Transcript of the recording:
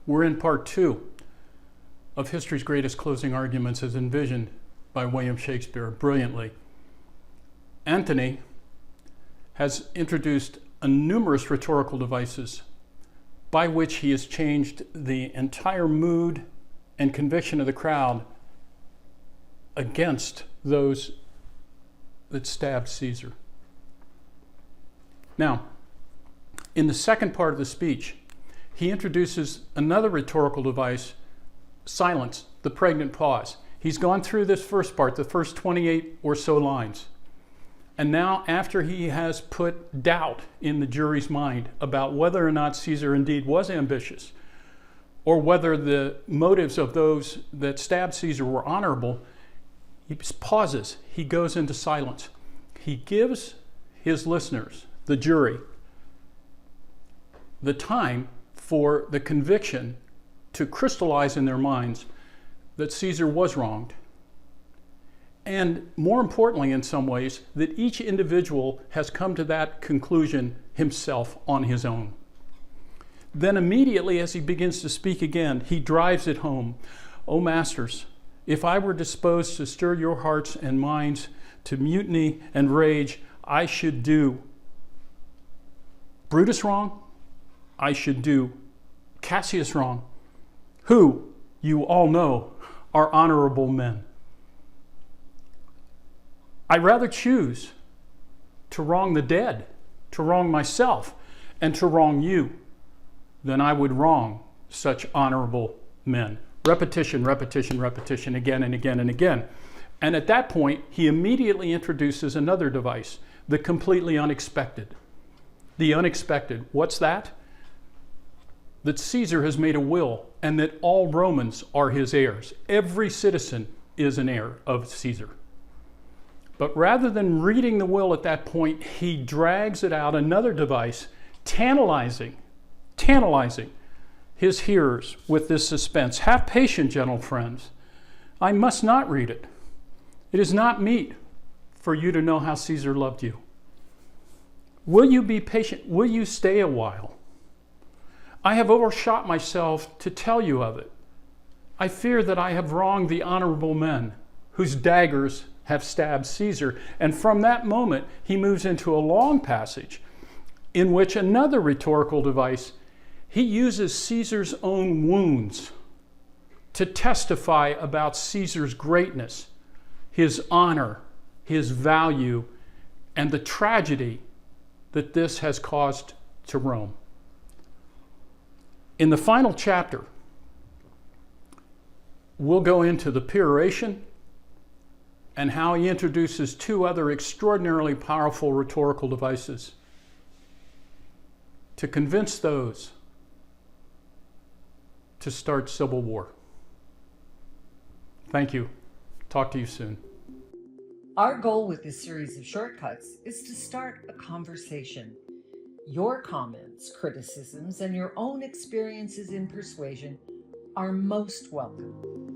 We're in part 2 of history's greatest closing arguments as envisioned by William Shakespeare brilliantly. Antony has introduced numerous rhetorical devices by which he has changed the entire mood and conviction of the crowd against those that stabbed Caesar. Now, in the second part of the speech, he introduces another rhetorical device, silence, the pregnant pause. He's gone through this first part, the first 28 or so lines. And now, after he has put doubt in the jury's mind about whether or not Caesar indeed was ambitious, or whether the motives of those that stabbed Caesar were honorable, he pauses, he goes into silence. He gives his listeners, the jury, the time for the conviction to crystallize in their minds that Caesar was wronged. And more importantly, in some ways, that each individual has come to that conclusion himself on his own. Then immediately as he begins to speak again, he drives it home. O masters, if I were disposed to stir your hearts and minds to mutiny and rage, I should do Brutus wrong, I should do Cassius wrong, who, you all know, are honorable men. I rather choose to wrong the dead, to wrong myself, and to wrong you than I would wrong such honorable men. Repetition, repetition, repetition, again and again and again. And at that point, he immediately introduces another device, the completely unexpected. The unexpected. What's that? That Caesar has made a will and that all Romans are his heirs. Every citizen is an heir of Caesar. But rather than reading the will at that point, he drags it out, another device, tantalizing his hearers with this suspense. Have patience, gentle friends. I must not read it. It is not meet for you to know how Caesar loved you. Will you be patient? Will you stay a while? I have overshot myself to tell you of it. I fear that I have wronged the honorable men whose daggers have stabbed Caesar. And from that moment, he moves into a long passage in which another rhetorical device, he uses Caesar's own wounds to testify about Caesar's greatness, his honor, his value, and the tragedy that this has caused to Rome. In the final chapter, we'll go into the peroration and how he introduces two other extraordinarily powerful rhetorical devices to convince those to start civil war. Thank you. Talk to you soon. Our goal with this series of shortcuts is to start a conversation. Your comments, criticisms, and your own experiences in persuasion are most welcome.